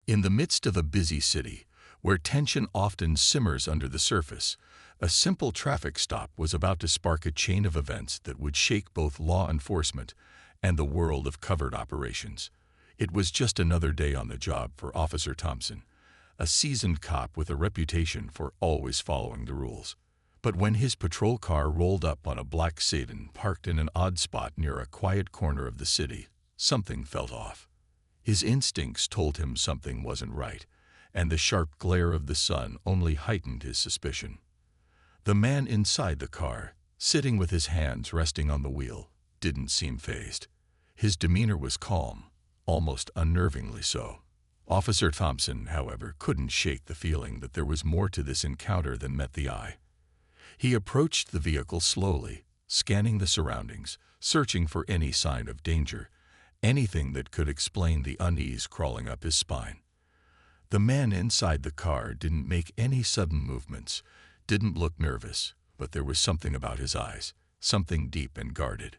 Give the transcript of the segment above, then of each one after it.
In the midst of a busy city, where tension often simmers under the surface, a simple traffic stop was about to spark a chain of events that would shake both law enforcement and the world of covert operations. It was just another day on the job for Officer Thompson, a seasoned cop with a reputation for always following the rules. But when his patrol car rolled up on a black sedan parked in an odd spot near a quiet corner of the city, something felt off. His instincts told him something wasn't right, and the sharp glare of the sun only heightened his suspicion. The man inside the car, sitting with his hands resting on the wheel, didn't seem fazed. His demeanor was calm, almost unnervingly so. Officer Thompson, however, couldn't shake the feeling that there was more to this encounter than met the eye. He approached the vehicle slowly, scanning the surroundings, searching for any sign of danger, anything that could explain the unease crawling up his spine. The man inside the car didn't make any sudden movements, didn't look nervous, but there was something about his eyes, something deep and guarded.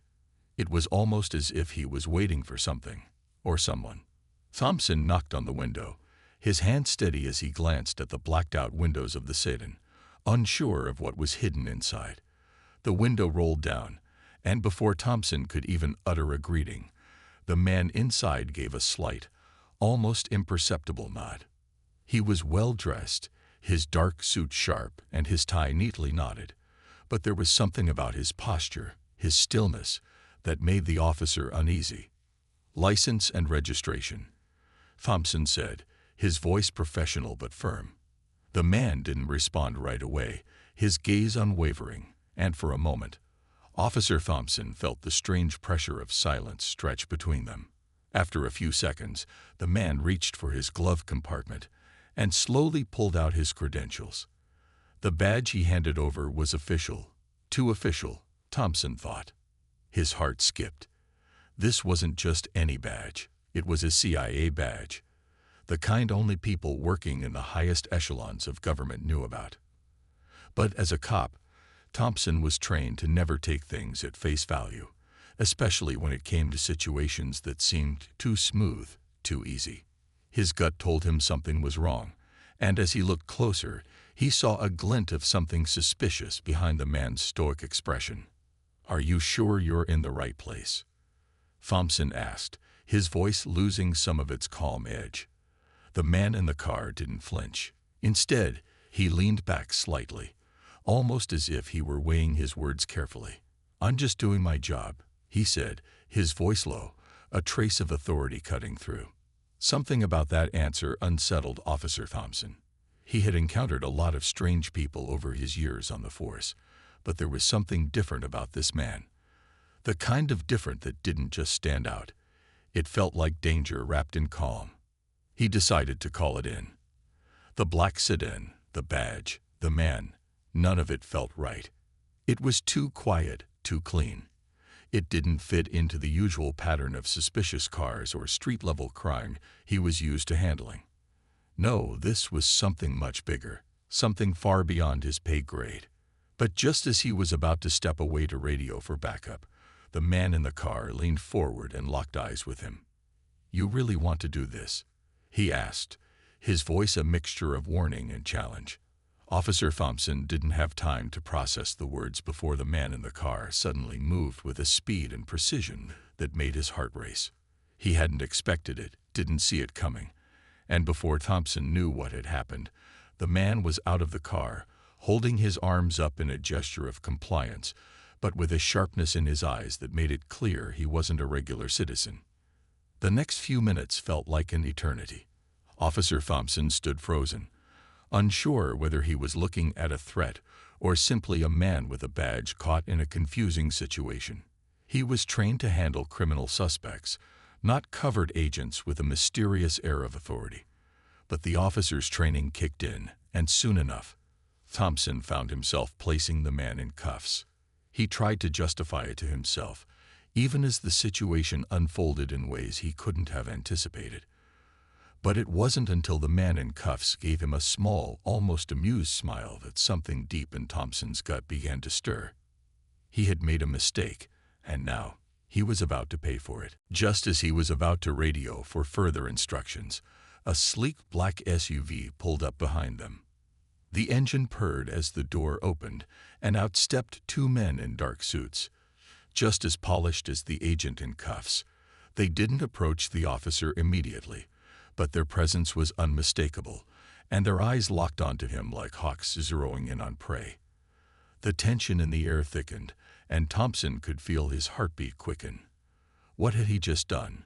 It was almost as if he was waiting for something, or someone. Thompson knocked on the window, his hand steady as he glanced at the blacked-out windows of the sedan, unsure of what was hidden inside. The window rolled down, and before Thompson could even utter a greeting, the man inside gave a slight, almost imperceptible nod. He was well-dressed, his dark suit sharp and his tie neatly knotted, but there was something about his posture, his stillness, that made the officer uneasy. "License and registration," Thompson said, his voice professional but firm. The man didn't respond right away, his gaze unwavering, and for a moment, Officer Thompson felt the strange pressure of silence stretch between them. After a few seconds, the man reached for his glove compartment and slowly pulled out his credentials. The badge he handed over was official, too official, Thompson thought. His heart skipped. This wasn't just any badge, it was a CIA badge, the kind only people working in the highest echelons of government knew about. But as a cop, Thompson was trained to never take things at face value, especially when it came to situations that seemed too smooth, too easy. His gut told him something was wrong, and as he looked closer, he saw a glint of something suspicious behind the man's stoic expression. "Are you sure you're in the right place?" Thompson asked, his voice losing some of its calm edge. The man in the car didn't flinch. Instead, he leaned back slightly, almost as if he were weighing his words carefully. "I'm just doing my job," he said, his voice low, a trace of authority cutting through. Something about that answer unsettled Officer Thompson. He had encountered a lot of strange people over his years on the force, but there was something different about this man. The kind of different that didn't just stand out. It felt like danger wrapped in calm. He decided to call it in. The black sedan, the badge, the man, none of it felt right. It was too quiet, too clean. It didn't fit into the usual pattern of suspicious cars or street-level crime he was used to handling. No, this was something much bigger, something far beyond his pay grade. But just as he was about to step away to radio for backup, the man in the car leaned forward and locked eyes with him. "You really want to do this?" he asked, his voice a mixture of warning and challenge. Officer Thompson didn't have time to process the words before the man in the car suddenly moved with a speed and precision that made his heart race. He hadn't expected it, didn't see it coming, and before Thompson knew what had happened, the man was out of the car, holding his arms up in a gesture of compliance, but with a sharpness in his eyes that made it clear he wasn't a regular citizen. The next few minutes felt like an eternity. Officer Thompson stood frozen, unsure whether he was looking at a threat or simply a man with a badge caught in a confusing situation. He was trained to handle criminal suspects, not covert agents with a mysterious air of authority. But the officer's training kicked in, and soon enough, Thompson found himself placing the man in cuffs. He tried to justify it to himself, even as the situation unfolded in ways he couldn't have anticipated. But it wasn't until the man in cuffs gave him a small, almost amused smile that something deep in Thompson's gut began to stir. He had made a mistake, and now he was about to pay for it. Just as he was about to radio for further instructions, A sleek black SUV pulled up behind them. The engine purred as the door opened, and out stepped two men in dark suits, just as polished as the agent in cuffs. They didn't approach the officer immediately, but their presence was unmistakable, and their eyes locked onto him like hawks zeroing in on prey. The tension in the air thickened, and Thompson could feel his heartbeat quicken. What had he just done?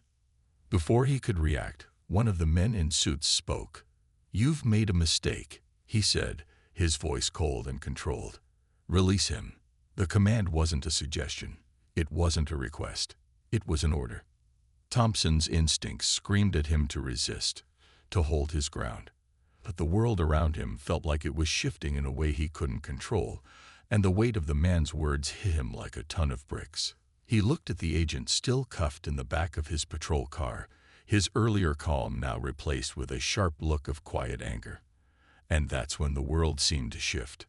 Before he could react, one of the men in suits spoke. "You've made a mistake," he said, his voice cold and controlled. "Release him." The command wasn't a suggestion. It wasn't a request. It was an order. Thompson's instincts screamed at him to resist, to hold his ground. But the world around him felt like it was shifting in a way he couldn't control, and the weight of the man's words hit him like a ton of bricks. He looked at the agent still cuffed in the back of his patrol car, his earlier calm now replaced with a sharp look of quiet anger. And that's when the world seemed to shift.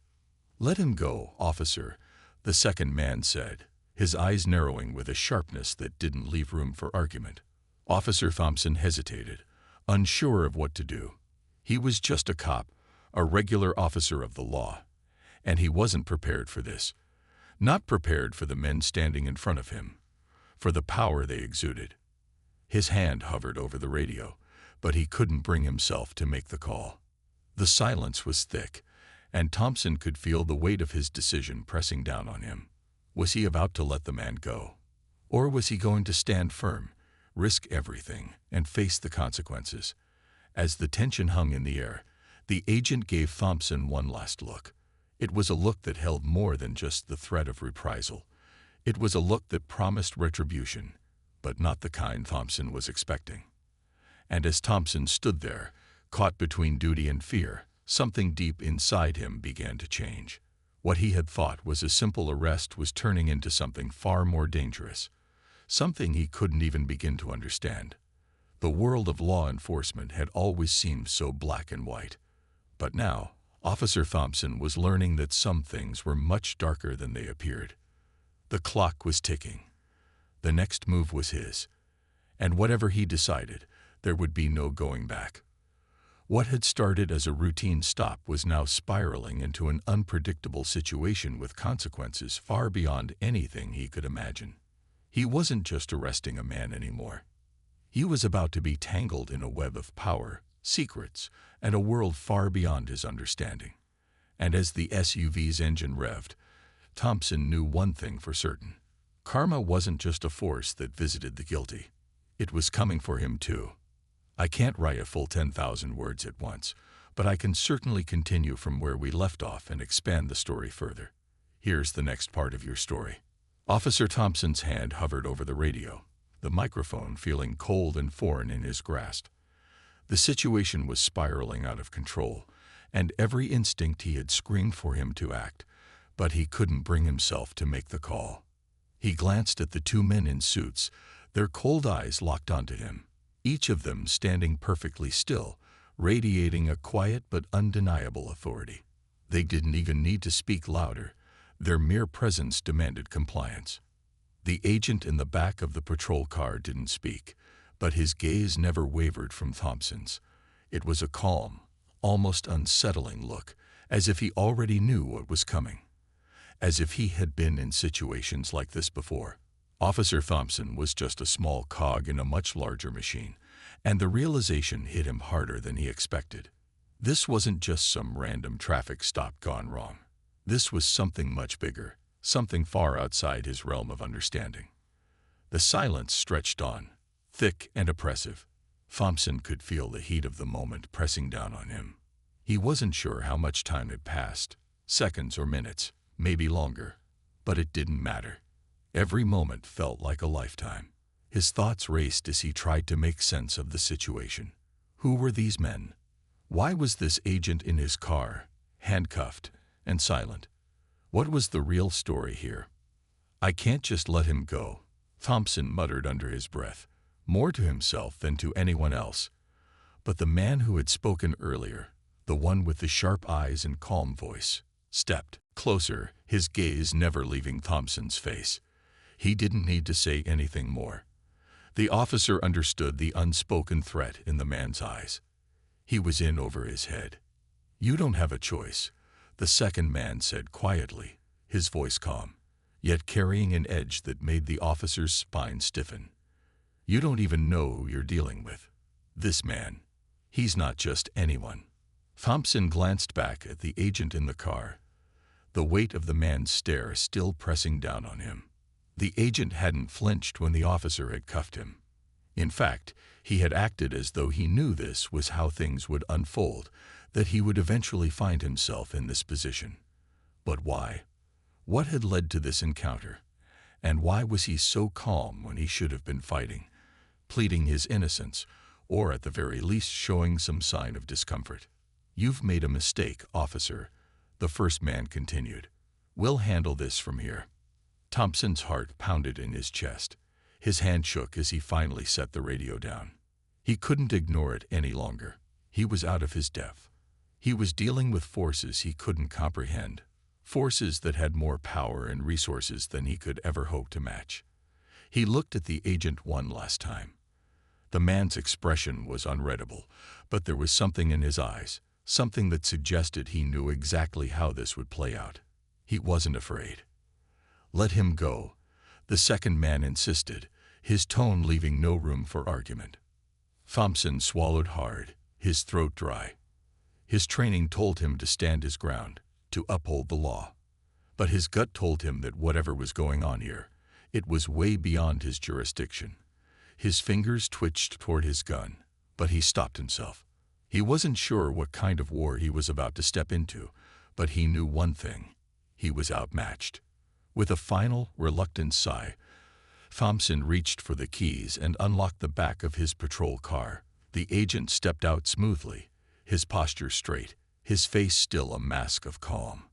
"Let him go, officer," the second man said, his eyes narrowing with a sharpness that didn't leave room for argument. Officer Thompson hesitated, unsure of what to do. He was just a cop, a regular officer of the law, and he wasn't prepared for this. Not prepared for the men standing in front of him, for the power they exuded. His hand hovered over the radio, but he couldn't bring himself to make the call. The silence was thick, and Thompson could feel the weight of his decision pressing down on him. Was he about to let the man go? Or was he going to stand firm, risk everything, and face the consequences? As the tension hung in the air, the agent gave Thompson one last look. It was a look that held more than just the threat of reprisal. It was a look that promised retribution, but not the kind Thompson was expecting. And as Thompson stood there, caught between duty and fear, something deep inside him began to change. What he had thought was a simple arrest was turning into something far more dangerous, something he couldn't even begin to understand. The world of law enforcement had always seemed so black and white, but now Officer Thompson was learning that some things were much darker than they appeared. The clock was ticking. The next move was his, and whatever he decided, there would be no going back. What had started as a routine stop was now spiraling into an unpredictable situation with consequences far beyond anything he could imagine. He wasn't just arresting a man anymore. He was about to be tangled in a web of power, secrets, and a world far beyond his understanding. And as the SUV's engine revved, Thompson knew one thing for certain. Karma wasn't just a force that visited the guilty. It was coming for him too. I can't write a full 10,000 words at once, but I can certainly continue from where we left off and expand the story further. Here's the next part of your story. Officer Thompson's hand hovered over the radio, the microphone feeling cold and foreign in his grasp. The situation was spiraling out of control, and every instinct he had screamed for him to act, but he couldn't bring himself to make the call. He glanced at the two men in suits, their cold eyes locked onto him, each of them standing perfectly still, radiating a quiet but undeniable authority. They didn't even need to speak louder. Their mere presence demanded compliance. The agent in the back of the patrol car didn't speak, but his gaze never wavered from Thompson's. It was a calm, almost unsettling look, as if he already knew what was coming, as if he had been in situations like this before. Officer Thompson was just a small cog in a much larger machine, and the realization hit him harder than he expected. This wasn't just some random traffic stop gone wrong. This was something much bigger, something far outside his realm of understanding. The silence stretched on, thick and oppressive. Thompson could feel the heat of the moment pressing down on him. He wasn't sure how much time had passed, seconds or minutes, maybe longer, but it didn't matter. Every moment felt like a lifetime. His thoughts raced as he tried to make sense of the situation. Who were these men? Why was this agent in his car, handcuffed and silent? What was the real story here? "I can't just let him go," Thompson muttered under his breath, more to himself than to anyone else. But the man who had spoken earlier, the one with the sharp eyes and calm voice, stepped closer, his gaze never leaving Thompson's face. He didn't need to say anything more. The officer understood the unspoken threat in the man's eyes. He was in over his head. "You don't have a choice," the second man said quietly, his voice calm, yet carrying an edge that made the officer's spine stiffen. "You don't even know who you're dealing with. This man, he's not just anyone." Thompson glanced back at the agent in the car, the weight of the man's stare still pressing down on him. The agent hadn't flinched when the officer had cuffed him. In fact, he had acted as though he knew this was how things would unfold, that he would eventually find himself in this position. But why? What had led to this encounter? And why was he so calm when he should have been fighting, pleading his innocence, or at the very least showing some sign of discomfort? "You've made a mistake, officer," the first man continued. "We'll handle this from here." Thompson's heart pounded in his chest. His hand shook as he finally set the radio down. He couldn't ignore it any longer. He was out of his depth. He was dealing with forces he couldn't comprehend, forces that had more power and resources than he could ever hope to match. He looked at the agent one last time. The man's expression was unreadable, but there was something in his eyes, something that suggested he knew exactly how this would play out. He wasn't afraid. "Let him go," the second man insisted, his tone leaving no room for argument. Thompson swallowed hard, his throat dry. His training told him to stand his ground, to uphold the law. But his gut told him that whatever was going on here, it was way beyond his jurisdiction. His fingers twitched toward his gun, but he stopped himself. He wasn't sure what kind of war he was about to step into, but he knew one thing: he was outmatched. With a final, reluctant sigh, Thompson reached for the keys and unlocked the back of his patrol car. The agent stepped out smoothly, his posture straight, his face still a mask of calm.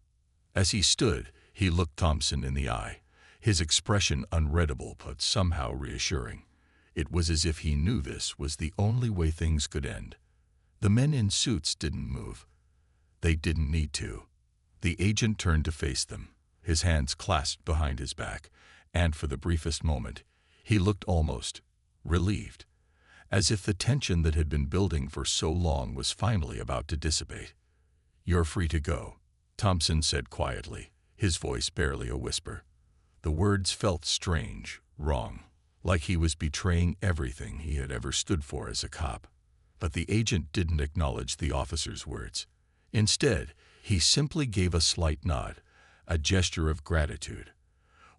As he stood, he looked Thompson in the eye, his expression unreadable but somehow reassuring. It was as if he knew this was the only way things could end. The men in suits didn't move. They didn't need to. The agent turned to face them, his hands clasped behind his back, and for the briefest moment, he looked almost relieved, as if the tension that had been building for so long was finally about to dissipate. "You're free to go," Thompson said quietly, his voice barely a whisper. The words felt strange, wrong, like he was betraying everything he had ever stood for as a cop. But the agent didn't acknowledge the officer's words. Instead, he simply gave a slight nod, a gesture of gratitude.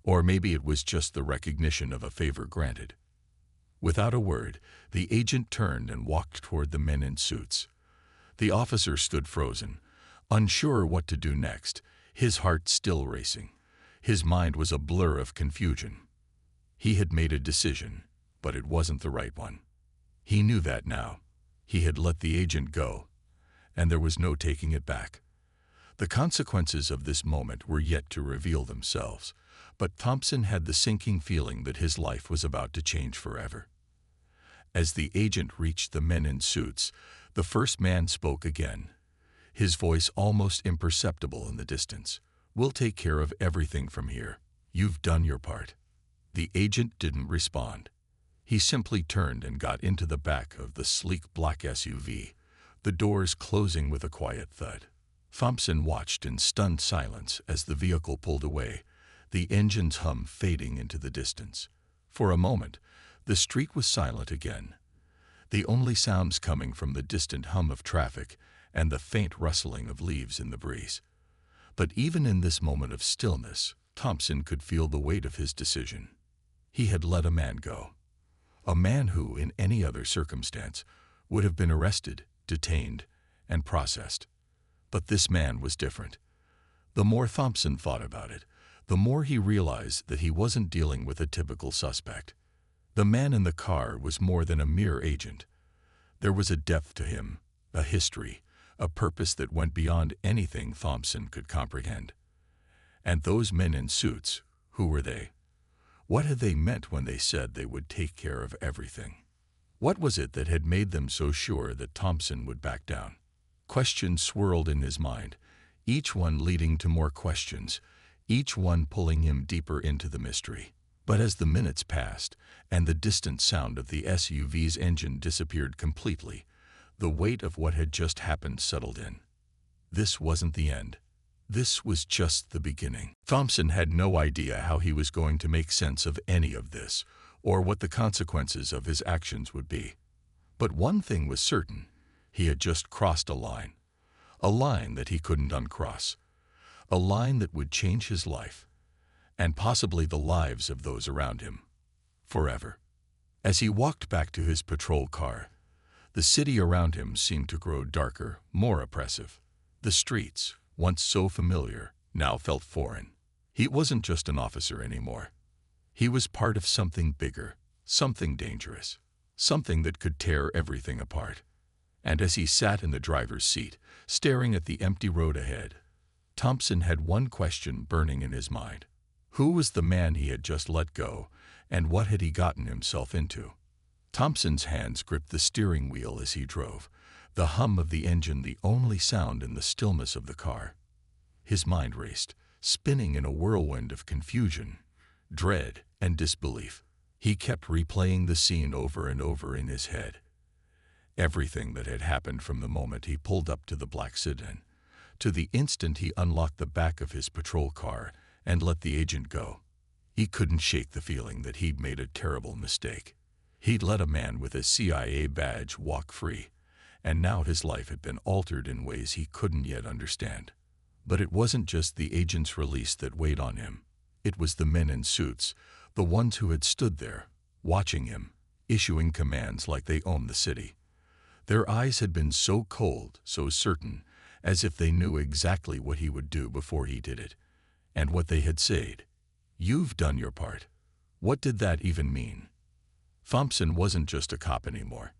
Or maybe it was just the recognition of a favor granted. Without a word, the agent turned and walked toward the men in suits. The officer stood frozen, unsure what to do next, his heart still racing. His mind was a blur of confusion. He had made a decision, but it wasn't the right one. He knew that now. He had let the agent go, and there was no taking it back. The consequences of this moment were yet to reveal themselves, but Thompson had the sinking feeling that his life was about to change forever. As the agent reached the men in suits, the first man spoke again, his voice almost imperceptible in the distance. "We'll take care of everything from here. You've done your part." The agent didn't respond. He simply turned and got into the back of the sleek black SUV, the doors closing with a quiet thud. Thompson watched in stunned silence as the vehicle pulled away, the engine's hum fading into the distance. For a moment, the street was silent again, the only sounds coming from the distant hum of traffic and the faint rustling of leaves in the breeze. But even in this moment of stillness, Thompson could feel the weight of his decision. He had let a man go. A man who, in any other circumstance, would have been arrested, detained, and processed. But this man was different. The more Thompson thought about it, the more he realized that he wasn't dealing with a typical suspect. The man in the car was more than a mere agent. There was a depth to him, a history, a purpose that went beyond anything Thompson could comprehend. And those men in suits, who were they? What had they meant when they said they would take care of everything? What was it that had made them so sure that Thompson would back down? Questions swirled in his mind, each one leading to more questions, each one pulling him deeper into the mystery. But as the minutes passed and the distant sound of the SUV's engine disappeared completely, The weight of what had just happened settled in. This wasn't the end. This was just the beginning. Thompson had no idea how he was going to make sense of any of this, or what the consequences of his actions would be. But one thing was certain: he had just crossed a line that he couldn't uncross, a line that would change his life, and possibly the lives of those around him, forever. As he walked back to his patrol car, the city around him seemed to grow darker, more oppressive. The streets, once so familiar, now felt foreign. He wasn't just an officer anymore. He was part of something bigger, something dangerous, something that could tear everything apart. And as he sat in the driver's seat, staring at the empty road ahead, Thompson had one question burning in his mind. Who was the man he had just let go, and what had he gotten himself into? Thompson's hands gripped the steering wheel as he drove, the hum of the engine the only sound in the stillness of the car. His mind raced, spinning in a whirlwind of confusion, dread, and disbelief. He kept replaying the scene over and over in his head. Everything that had happened from the moment he pulled up to the black sedan, to the instant he unlocked the back of his patrol car and let the agent go. He couldn't shake the feeling that he'd made a terrible mistake. He'd let a man with a CIA badge walk free, and now his life had been altered in ways he couldn't yet understand. But it wasn't just the agent's release that weighed on him. It was the men in suits, the ones who had stood there, watching him, issuing commands like they owned the city. Their eyes had been so cold, so certain, as if they knew exactly what he would do before he did it. And what they had said: "You've done your part." What did that even mean? Thompson wasn't just a cop anymore.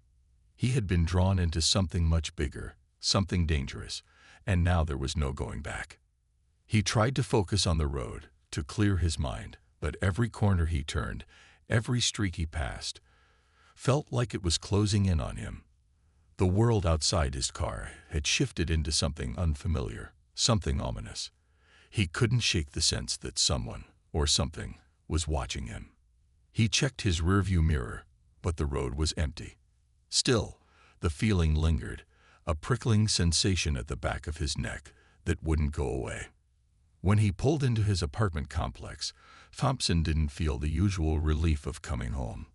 He had been drawn into something much bigger, something dangerous, and now there was no going back. He tried to focus on the road, to clear his mind, but every corner he turned, every street he passed, felt like it was closing in on him. The world outside his car had shifted into something unfamiliar, something ominous. He couldn't shake the sense that someone, or something, was watching him. He checked his rearview mirror, but the road was empty. Still, the feeling lingered, a prickling sensation at the back of his neck that wouldn't go away. When he pulled into his apartment complex, Thompson didn't feel the usual relief of coming home.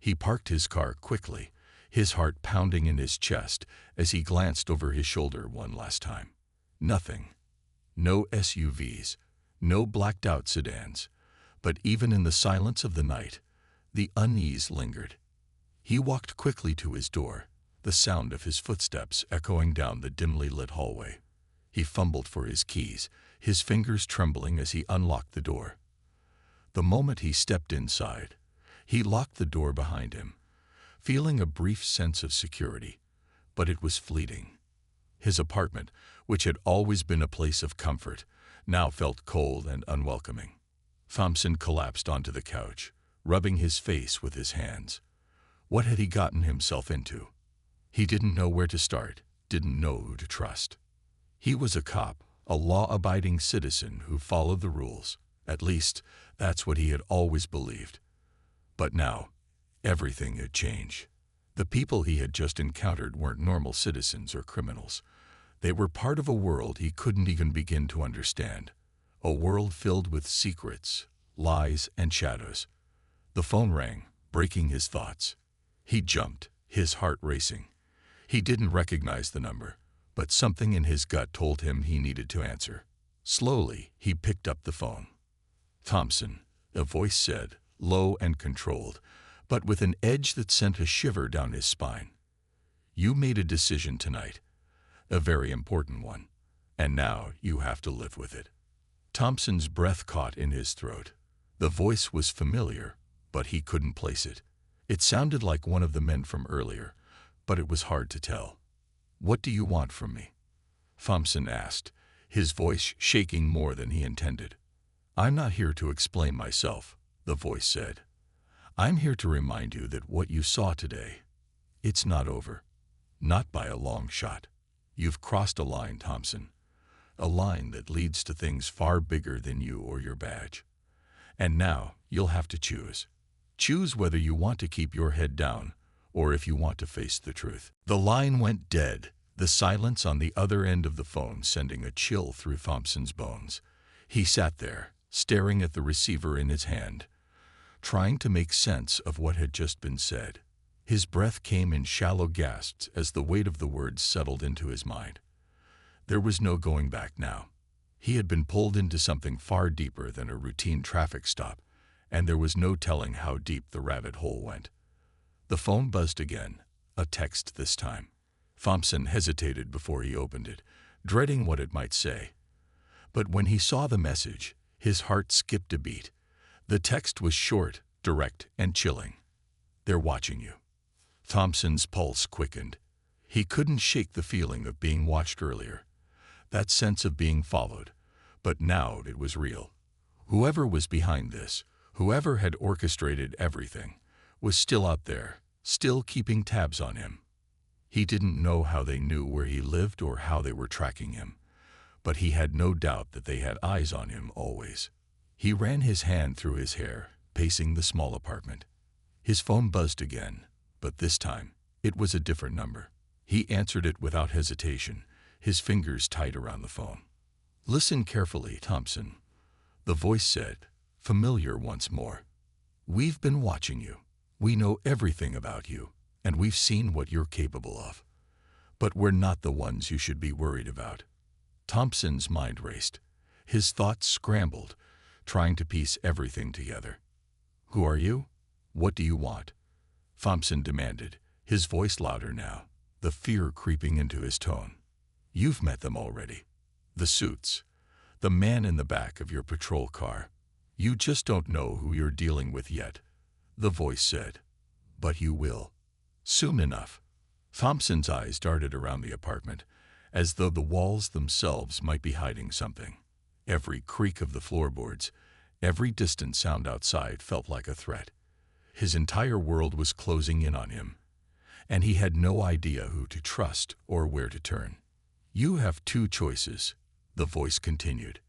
He parked his car quickly, his heart pounding in his chest as he glanced over his shoulder one last time. Nothing. No SUVs, no blacked-out sedans. But even in the silence of the night, the unease lingered. He walked quickly to his door, the sound of his footsteps echoing down the dimly lit hallway. He fumbled for his keys, his fingers trembling as he unlocked the door. The moment he stepped inside, he locked the door behind him, feeling a brief sense of security, but it was fleeting. His apartment, which had always been a place of comfort, now felt cold and unwelcoming. Thompson collapsed onto the couch, rubbing his face with his hands. What had he gotten himself into? He didn't know where to start, didn't know who to trust. He was a cop, a law-abiding citizen who followed the rules. At least, that's what he had always believed. But now, everything had changed. The people he had just encountered weren't normal citizens or criminals. They were part of a world he couldn't even begin to understand. A world filled with secrets, lies, and shadows. The phone rang, breaking his thoughts. He jumped, his heart racing. He didn't recognize the number, but something in his gut told him he needed to answer. Slowly, he picked up the phone. "Thompson," a voice said, low and controlled, but with an edge that sent a shiver down his spine. "You made a decision tonight, a very important one, and now you have to live with it." Thompson's breath caught in his throat. The voice was familiar, but he couldn't place it. It sounded like one of the men from earlier, but it was hard to tell. "What do you want from me?" Thompson asked, his voice shaking more than he intended. "I'm not here to explain myself," the voice said. "I'm here to remind you that what you saw today, it's not over. Not by a long shot. You've crossed a line, Thompson. A line that leads to things far bigger than you or your badge. And now you'll have to choose. Choose whether you want to keep your head down or if you want to face the truth. The line went dead, the silence on the other end of the phone sending a chill through Thompson's bones. He sat there, staring at the receiver in his hand, trying to make sense of what had just been said. His breath came in shallow gasps as the weight of the words settled into his mind. There was no going back now. He had been pulled into something far deeper than a routine traffic stop, and there was no telling how deep the rabbit hole went. The phone buzzed again, a text this time. Thompson hesitated before he opened it, dreading what it might say. But when he saw the message, his heart skipped a beat. The text was short, direct, and chilling. "They're watching you." Thompson's pulse quickened. He couldn't shake the feeling of being watched earlier, that sense of being followed, but now it was real. Whoever was behind this, whoever had orchestrated everything, was still out there, still keeping tabs on him. He didn't know how they knew where he lived or how they were tracking him, but he had no doubt that they had eyes on him always. He ran his hand through his hair, pacing the small apartment. His phone buzzed again, but this time, it was a different number. He answered it without hesitation, his fingers tight around the phone. "Listen carefully, Thompson," the voice said, familiar once more. "We've been watching you. We know everything about you, and we've seen what you're capable of. But we're not the ones you should be worried about." Thompson's mind raced. His thoughts scrambled, trying to piece everything together. "Who are you? What do you want?" Thompson demanded, his voice louder now, the fear creeping into his tone. "You've met them already. The suits. The man in the back of your patrol car. You just don't know who you're dealing with yet," the voice said. "But you will. Soon enough." Thompson's eyes darted around the apartment, as though the walls themselves might be hiding something. Every creak of the floorboards, every distant sound outside felt like a threat. His entire world was closing in on him, and he had no idea who to trust or where to turn. "You have two choices," the voice continued.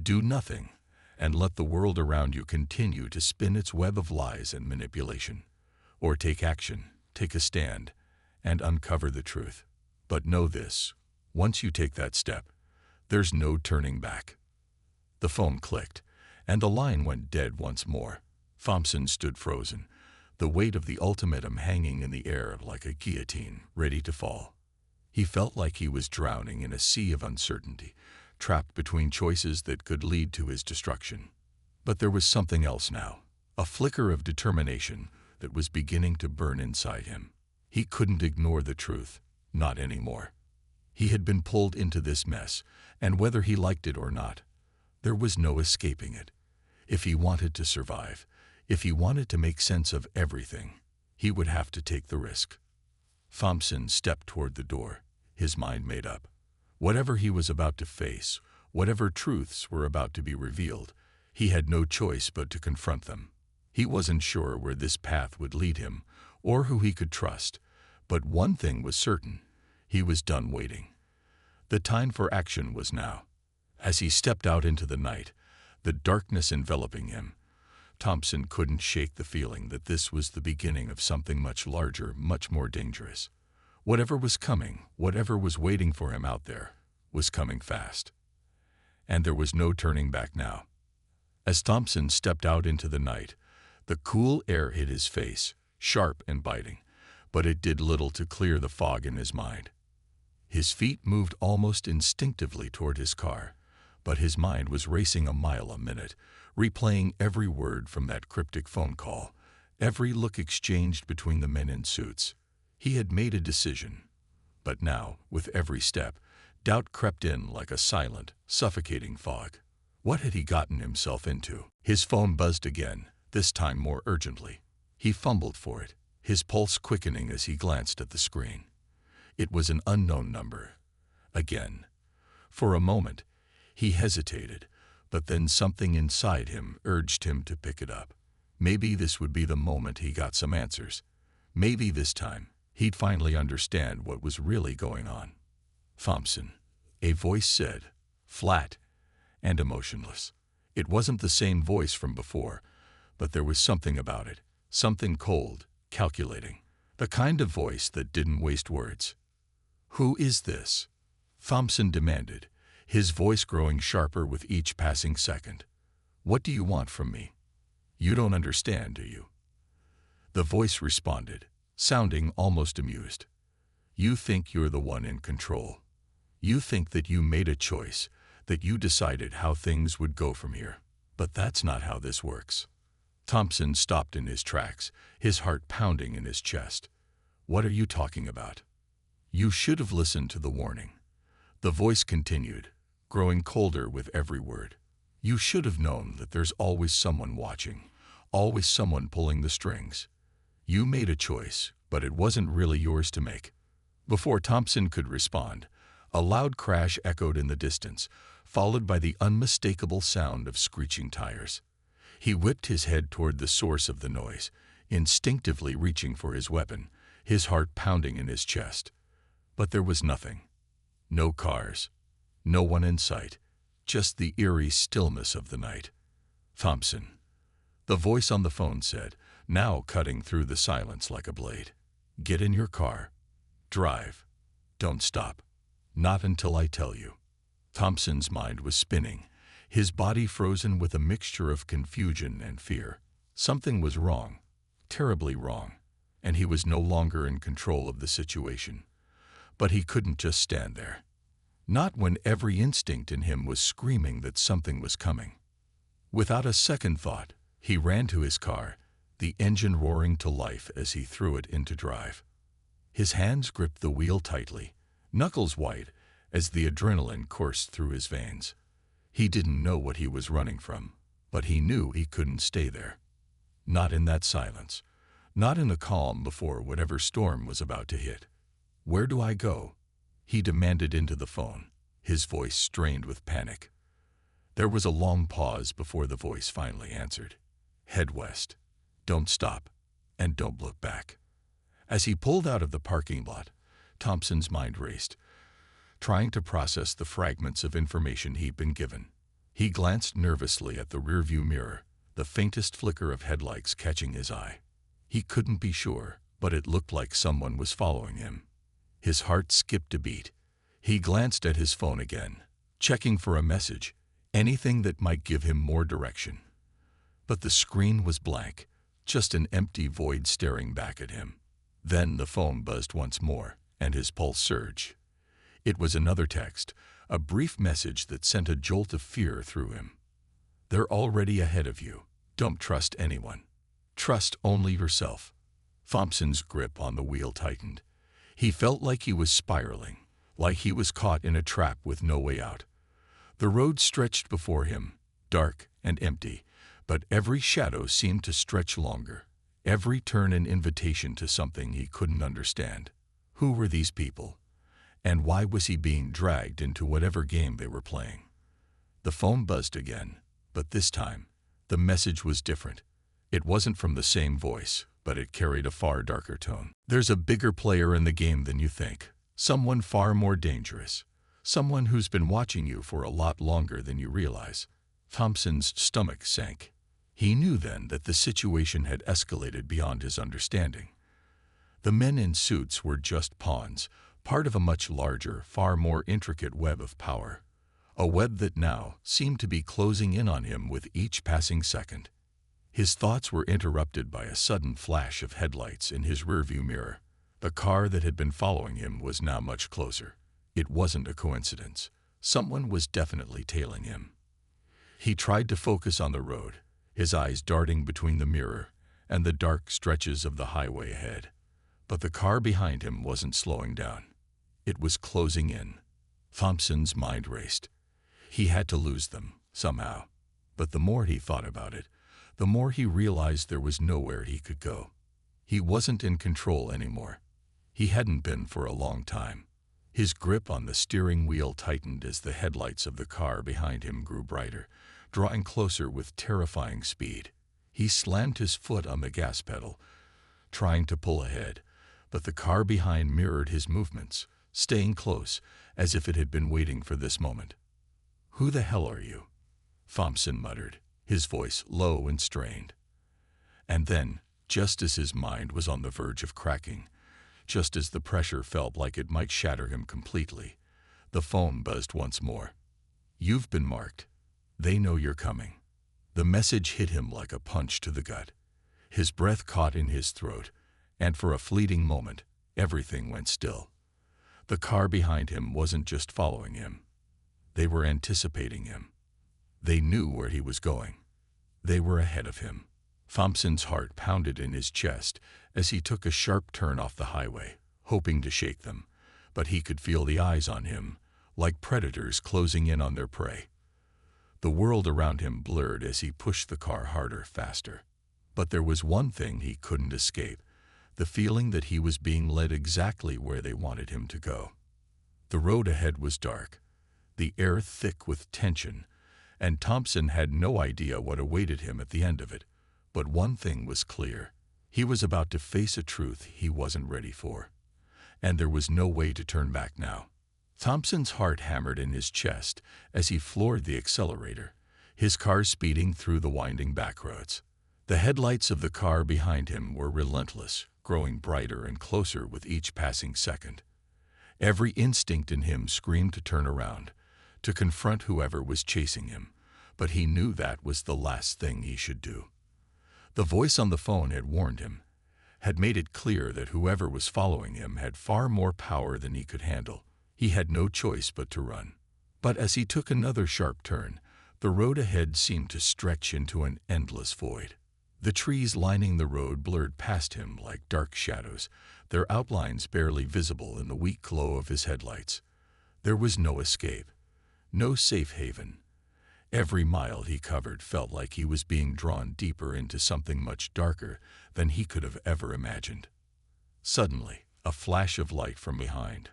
"Do nothing, and let the world around you continue to spin its web of lies and manipulation. Or take action, take a stand, and uncover the truth. But know this, once you take that step, there's no turning back." The phone clicked, and the line went dead once more. Thompson stood frozen, the weight of the ultimatum hanging in the air like a guillotine, ready to fall. He felt like he was drowning in a sea of uncertainty, trapped between choices that could lead to his destruction. But there was something else now, a flicker of determination that was beginning to burn inside him. He couldn't ignore the truth, not anymore. He had been pulled into this mess, and whether he liked it or not, there was no escaping it. If he wanted to survive, if he wanted to make sense of everything, he would have to take the risk. Thompson stepped toward the door, his mind made up. Whatever he was about to face, whatever truths were about to be revealed, he had no choice but to confront them. He wasn't sure where this path would lead him, or who he could trust, but one thing was certain: he was done waiting. The time for action was now. As he stepped out into the night, the darkness enveloping him, Thompson couldn't shake the feeling that this was the beginning of something much larger, much more dangerous. Whatever was coming, whatever was waiting for him out there, was coming fast. And there was no turning back now. As Thompson stepped out into the night, the cool air hit his face, sharp and biting, but it did little to clear the fog in his mind. His feet moved almost instinctively toward his car, but his mind was racing a mile a minute, replaying every word from that cryptic phone call, every look exchanged between the men in suits. He had made a decision, but now, with every step, doubt crept in like a silent, suffocating fog. What had he gotten himself into? His phone buzzed again, this time more urgently. He fumbled for it, his pulse quickening as he glanced at the screen. It was an unknown number. Again. For a moment, he hesitated, but then something inside him urged him to pick it up. Maybe this would be the moment he got some answers. Maybe this time, he'd finally understand what was really going on. "Thompson," a voice said, flat and emotionless. It wasn't the same voice from before, but there was something about it, something cold, calculating. The kind of voice that didn't waste words. "Who is this?" Thompson demanded, his voice growing sharper with each passing second. "What do you want from me? You don't understand, do you?" The voice responded, sounding almost amused. "You think you're the one in control. You think that you made a choice, that you decided how things would go from here. But that's not how this works." Thompson stopped in his tracks, his heart pounding in his chest. "What are you talking about?" "You should have listened to the warning." The voice continued, growing colder with every word. "You should have known that there's always someone watching, always someone pulling the strings. You made a choice, but it wasn't really yours to make." Before Thompson could respond, a loud crash echoed in the distance, followed by the unmistakable sound of screeching tires. He whipped his head toward the source of the noise, instinctively reaching for his weapon, his heart pounding in his chest. But there was nothing. No cars. No one in sight. Just the eerie stillness of the night. "Thompson," the voice on the phone said, now cutting through the silence like a blade. "Get in your car. Drive. Don't stop. Not until I tell you." Thompson's mind was spinning, his body frozen with a mixture of confusion and fear. Something was wrong, terribly wrong, and he was no longer in control of the situation. But he couldn't just stand there. Not when every instinct in him was screaming that something was coming. Without a second thought, he ran to his car, the engine roaring to life as he threw it into drive. His hands gripped the wheel tightly, knuckles white, as the adrenaline coursed through his veins. He didn't know what he was running from, but he knew he couldn't stay there. Not in that silence, not in the calm before whatever storm was about to hit. "Where do I go?" he demanded into the phone, his voice strained with panic. There was a long pause before the voice finally answered. "Head west. Don't stop, and don't look back." As he pulled out of the parking lot, Thompson's mind raced, trying to process the fragments of information he'd been given. He glanced nervously at the rearview mirror, the faintest flicker of headlights catching his eye. He couldn't be sure, but it looked like someone was following him. His heart skipped a beat. He glanced at his phone again, checking for a message, anything that might give him more direction. But the screen was blank, just an empty void staring back at him. Then the phone buzzed once more, and his pulse surged. It was another text, a brief message that sent a jolt of fear through him. "They're already ahead of you. Don't trust anyone. Trust only yourself." Thompson's grip on the wheel tightened. He felt like he was spiraling, like he was caught in a trap with no way out. The road stretched before him, dark and empty, but every shadow seemed to stretch longer, every turn an invitation to something he couldn't understand. Who were these people? And why was he being dragged into whatever game they were playing? The phone buzzed again, but this time, the message was different. It wasn't from the same voice, but it carried a far darker tone. "There's a bigger player in the game than you think. Someone far more dangerous. Someone who's been watching you for a lot longer than you realize." Thompson's stomach sank. He knew then that the situation had escalated beyond his understanding. The men in suits were just pawns, part of a much larger, far more intricate web of power. A web that now seemed to be closing in on him with each passing second. His thoughts were interrupted by a sudden flash of headlights in his rearview mirror. The car that had been following him was now much closer. It wasn't a coincidence. Someone was definitely tailing him. He tried to focus on the road, his eyes darting between the mirror and the dark stretches of the highway ahead. But the car behind him wasn't slowing down. It was closing in. Thompson's mind raced. He had to lose them, somehow. But the more he thought about it, the more he realized there was nowhere he could go. He wasn't in control anymore. He hadn't been for a long time. His grip on the steering wheel tightened as the headlights of the car behind him grew brighter, drawing closer with terrifying speed. He slammed his foot on the gas pedal, trying to pull ahead, but the car behind mirrored his movements, staying close, as if it had been waiting for this moment. "Who the hell are you?" Thompson muttered, his voice low and strained. And then, Just as his mind was on the verge of cracking, just as the pressure felt like it might shatter him completely, the phone buzzed once more. "You've been marked. They know you're coming." The message hit him like a punch to the gut. His breath caught in his throat, and for a fleeting moment, everything went still. The car behind him wasn't just following him. They were anticipating him. They knew where he was going. They were ahead of him. Thompson's heart pounded in his chest as he took a sharp turn off the highway, hoping to shake them, but he could feel the eyes on him, like predators closing in on their prey. The world around him blurred as he pushed the car harder, faster. But there was one thing he couldn't escape, the feeling that he was being led exactly where they wanted him to go. The road ahead was dark, the air thick with tension, and Thompson had no idea what awaited him at the end of it. But one thing was clear. He was about to face a truth he wasn't ready for. And there was no way to turn back now. Thompson's heart hammered in his chest as he floored the accelerator, his car speeding through the winding backroads. The headlights of the car behind him were relentless, growing brighter and closer with each passing second. Every instinct in him screamed to turn around, to confront whoever was chasing him, but he knew that was the last thing he should do. The voice on the phone had warned him, had made it clear that whoever was following him had far more power than he could handle. He had no choice but to run. But as he took another sharp turn, the road ahead seemed to stretch into an endless void. The trees lining the road blurred past him like dark shadows, their outlines barely visible in the weak glow of his headlights. There was no escape, no safe haven. Every mile he covered felt like he was being drawn deeper into something much darker than he could have ever imagined. Suddenly, a flash of light from behind,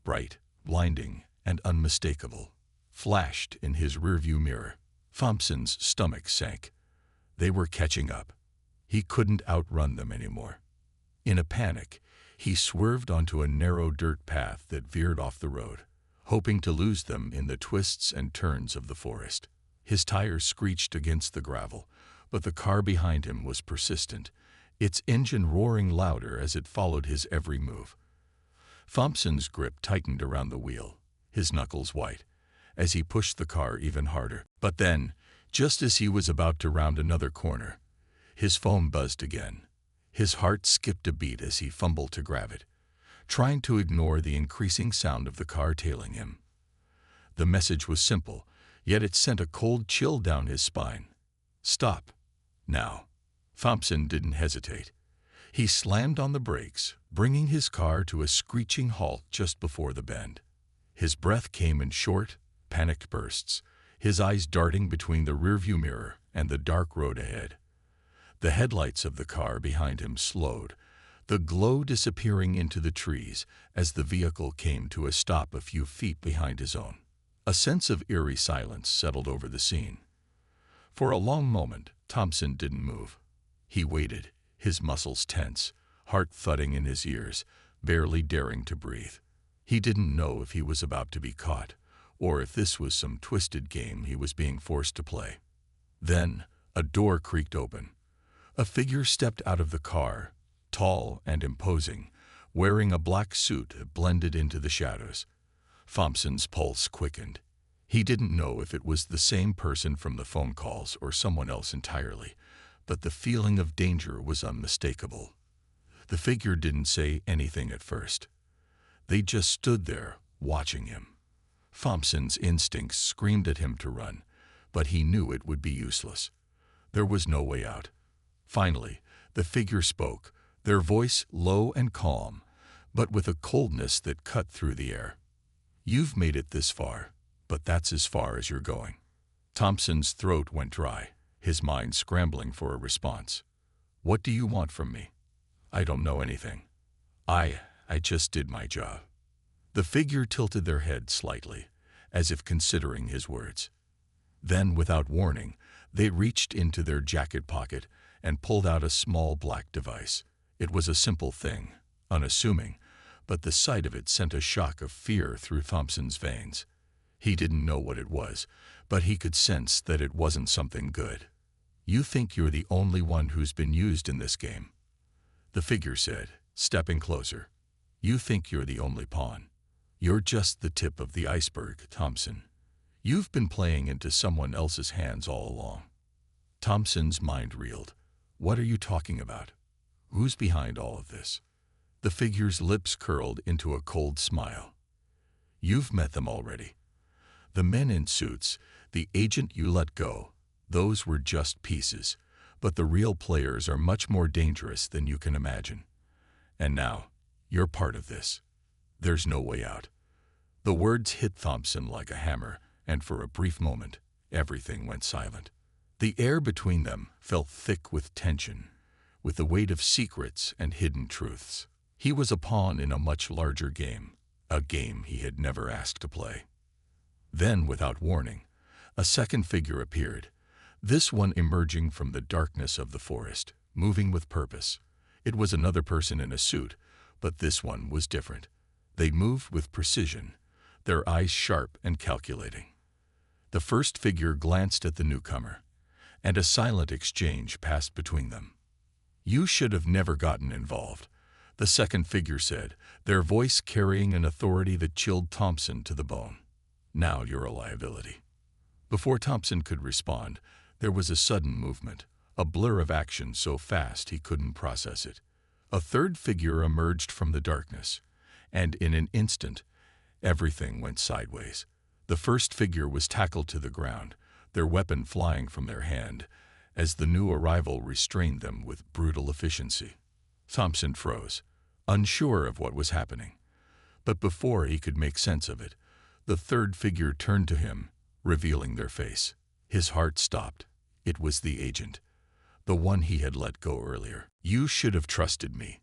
bright, blinding, and unmistakable, flashed in his rearview mirror. Thompson's stomach sank. They were catching up. He couldn't outrun them anymore. In a panic, he swerved onto a narrow dirt path that veered off the road, hoping to lose them in the twists and turns of the forest. His tires screeched against the gravel, but the car behind him was persistent, its engine roaring louder as it followed his every move. Thompson's grip tightened around the wheel, his knuckles white, as he pushed the car even harder. But then, just as he was about to round another corner, his phone buzzed again. His heart skipped a beat as he fumbled to grab it, trying to ignore the increasing sound of the car tailing him. The message was simple, yet it sent a cold chill down his spine. "Stop. Now." Thompson didn't hesitate. He slammed on the brakes, bringing his car to a screeching halt just before the bend. His breath came in short, panicked bursts, his eyes darting between the rearview mirror and the dark road ahead. The headlights of the car behind him slowed, the glow disappearing into the trees as the vehicle came to a stop a few feet behind his own. A sense of eerie silence settled over the scene. For a long moment, Thompson didn't move. He waited, his muscles tense, heart thudding in his ears, barely daring to breathe. He didn't know if he was about to be caught, or if this was some twisted game he was being forced to play. Then, a door creaked open. A figure stepped out of the car, tall and imposing, wearing a black suit that blended into the shadows. Thompson's pulse quickened. He didn't know if it was the same person from the phone calls or someone else entirely, but the feeling of danger was unmistakable. The figure didn't say anything at first. They just stood there, watching him. Thompson's instincts screamed at him to run, but he knew it would be useless. There was no way out. Finally, the figure spoke, their voice low and calm, but with a coldness that cut through the air. "You've made it this far, but that's as far as you're going." Thompson's throat went dry, his mind scrambling for a response. "What do you want from me?" "I don't know anything. I just did my job." The figure tilted their head slightly, as if considering his words. Then, without warning, they reached into their jacket pocket and pulled out a small black device. It was a simple thing, unassuming, but the sight of it sent a shock of fear through Thompson's veins. He didn't know what it was, but he could sense that it wasn't something good. "You think you're the only one who's been used in this game?" The figure said, stepping closer. You think you're the only pawn. You're just the tip of the iceberg, Thompson. You've been playing into someone else's hands all along. Thompson's mind reeled. What are you talking about? Who's behind all of this? The figure's lips curled into a cold smile. You've met them already. The men in suits, the agent you let go, those were just pieces, but the real players are much more dangerous than you can imagine. And now, you're part of this. There's no way out. The words hit Thompson like a hammer, and for a brief moment, everything went silent. The air between them felt thick with tension, with the weight of secrets and hidden truths. He was a pawn in a much larger game, a game he had never asked to play. Then, without warning, a second figure appeared, this one emerging from the darkness of the forest, moving with purpose. It was another person in a suit, but this one was different. They moved with precision, their eyes sharp and calculating. The first figure glanced at the newcomer, and a silent exchange passed between them. You should have never gotten involved, the second figure said, their voice carrying an authority that chilled Thompson to the bone. Now you're a liability. Before Thompson could respond, there was a sudden movement, a blur of action so fast he couldn't process it. A third figure emerged from the darkness, and in an instant, everything went sideways. The first figure was tackled to the ground, their weapon flying from their hand, as the new arrival restrained them with brutal efficiency. Thompson froze, unsure of what was happening. But before he could make sense of it, the third figure turned to him, revealing their face. His heart stopped. It was the agent, the one he had let go earlier. You should have trusted me,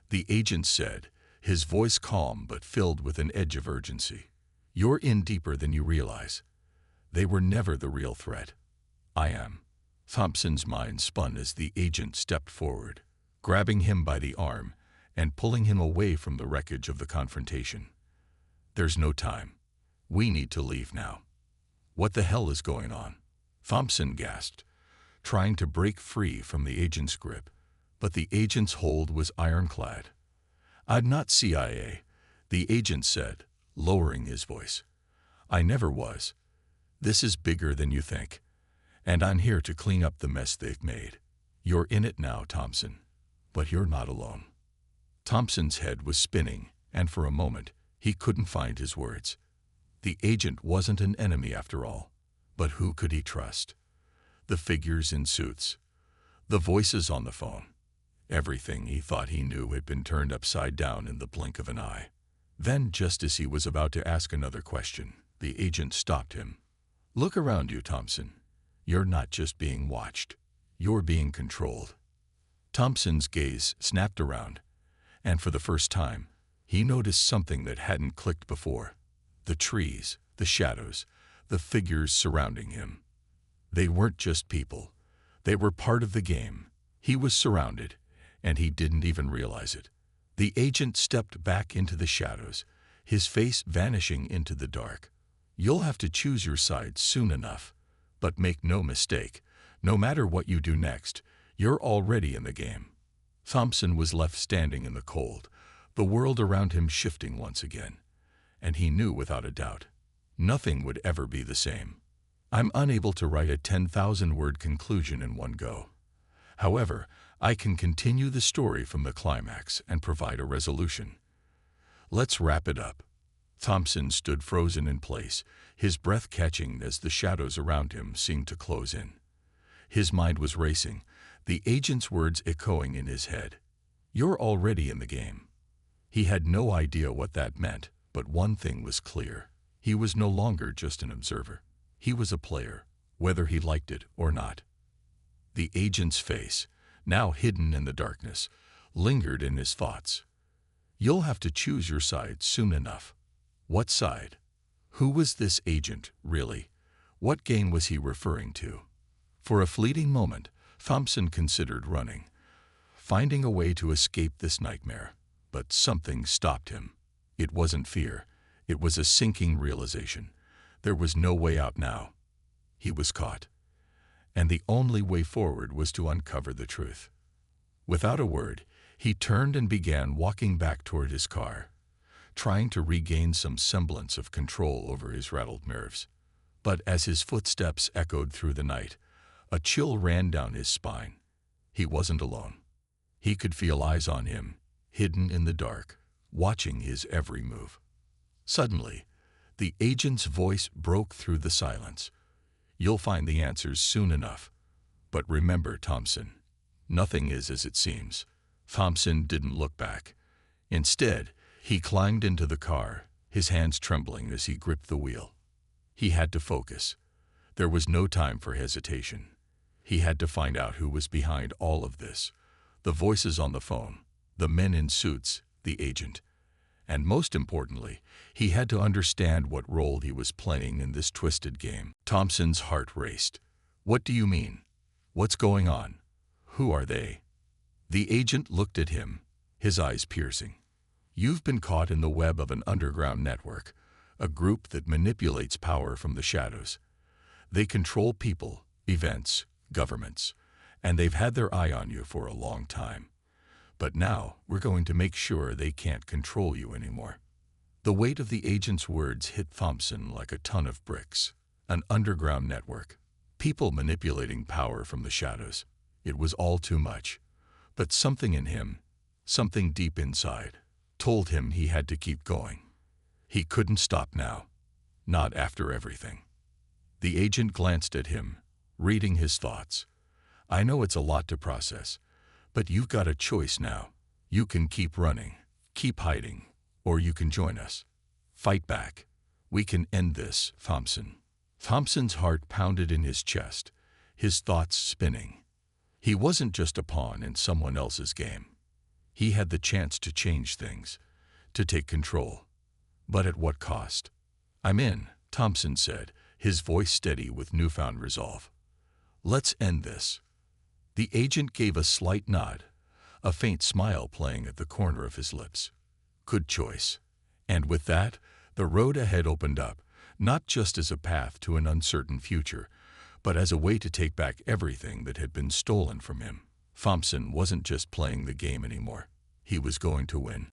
the agent said, his voice calm but filled with an edge of urgency. You're in deeper than you realize. They were never the real threat. I am. Thompson's mind spun as the agent stepped forward, grabbing him by the arm and pulling him away from the wreckage of the confrontation. There's no time. We need to leave now. What the hell is going on? Thompson gasped, trying to break free from the agent's grip, but the agent's hold was ironclad. I'm not CIA, the agent said, lowering his voice. I never was. This is bigger than you think, and I'm here to clean up the mess they've made. You're in it now, Thompson, but you're not alone. Thompson's head was spinning, and for a moment, he couldn't find his words. The agent wasn't an enemy after all, but who could he trust? The figures in suits, the voices on the phone. Everything he thought he knew had been turned upside down in the blink of an eye. Then, just as he was about to ask another question, the agent stopped him. Look around you, Thompson. You're not just being watched. You're being controlled. Thompson's gaze snapped around, and for the first time, he noticed something that hadn't clicked before. The trees, the shadows, the figures surrounding him. They weren't just people. They were part of the game. He was surrounded, and he didn't even realize it. The agent stepped back into the shadows, his face vanishing into the dark. You'll have to choose your side soon enough. But make no mistake, no matter what you do next, you're already in the game. Thompson was left standing in the cold, the world around him shifting once again. And he knew without a doubt, nothing would ever be the same. I'm unable to write a 10,000-word conclusion in one go. However, I can continue the story from the climax and provide a resolution. Let's wrap it up. Thompson stood frozen in place, his breath catching as the shadows around him seemed to close in. His mind was racing, the agent's words echoing in his head. You're already in the game. He had no idea what that meant, but one thing was clear. He was no longer just an observer. He was a player, whether he liked it or not. The agent's face, now hidden in the darkness, lingered in his thoughts. You'll have to choose your side soon enough. What side? Who was this agent, really? What game was he referring to? For a fleeting moment, Thompson considered running, finding a way to escape this nightmare. But something stopped him. It wasn't fear. It was a sinking realization. There was no way out now. He was caught. And the only way forward was to uncover the truth. Without a word, He turned and began walking back toward his car, trying to regain some semblance of control over his rattled nerves. But as his footsteps echoed through the night, a chill ran down his spine. He wasn't alone. He could feel eyes on him, hidden in the dark, watching his every move. Suddenly, the agent's voice broke through the silence. "You'll find the answers soon enough. But remember, Thompson, nothing is as it seems." Thompson didn't look back. Instead, he climbed into the car, his hands trembling as he gripped the wheel. He had to focus. There was no time for hesitation. He had to find out who was behind all of this. The voices on the phone, the men in suits, the agent. And most importantly, he had to understand what role he was playing in this twisted game. Thompson's heart raced. "What do you mean? What's going on? Who are they?" The agent looked at him, his eyes piercing. "You've been caught in the web of an underground network, a group that manipulates power from the shadows. They control people, events, governments, and they've had their eye on you for a long time. But now we're going to make sure they can't control you anymore." The weight of the agent's words hit Thompson like a ton of bricks. An underground network, people manipulating power from the shadows. It was all too much. But something in him, something deep inside, told him he had to keep going. He couldn't stop now, not after everything. The agent glanced at him, reading his thoughts. "I know it's a lot to process, but you've got a choice now. You can keep running, keep hiding, or you can join us. Fight back. We can end this, Thompson." Thompson's heart pounded in his chest, his thoughts spinning. He wasn't just a pawn in someone else's game. He had the chance to change things, to take control. But at what cost? "I'm in," Thompson said, his voice steady with newfound resolve. "Let's end this." The agent gave a slight nod, a faint smile playing at the corner of his lips. Good choice. And with that, the road ahead opened up, not just as a path to an uncertain future, but as a way to take back everything that had been stolen from him. Thompson wasn't just playing the game anymore. He was going to win.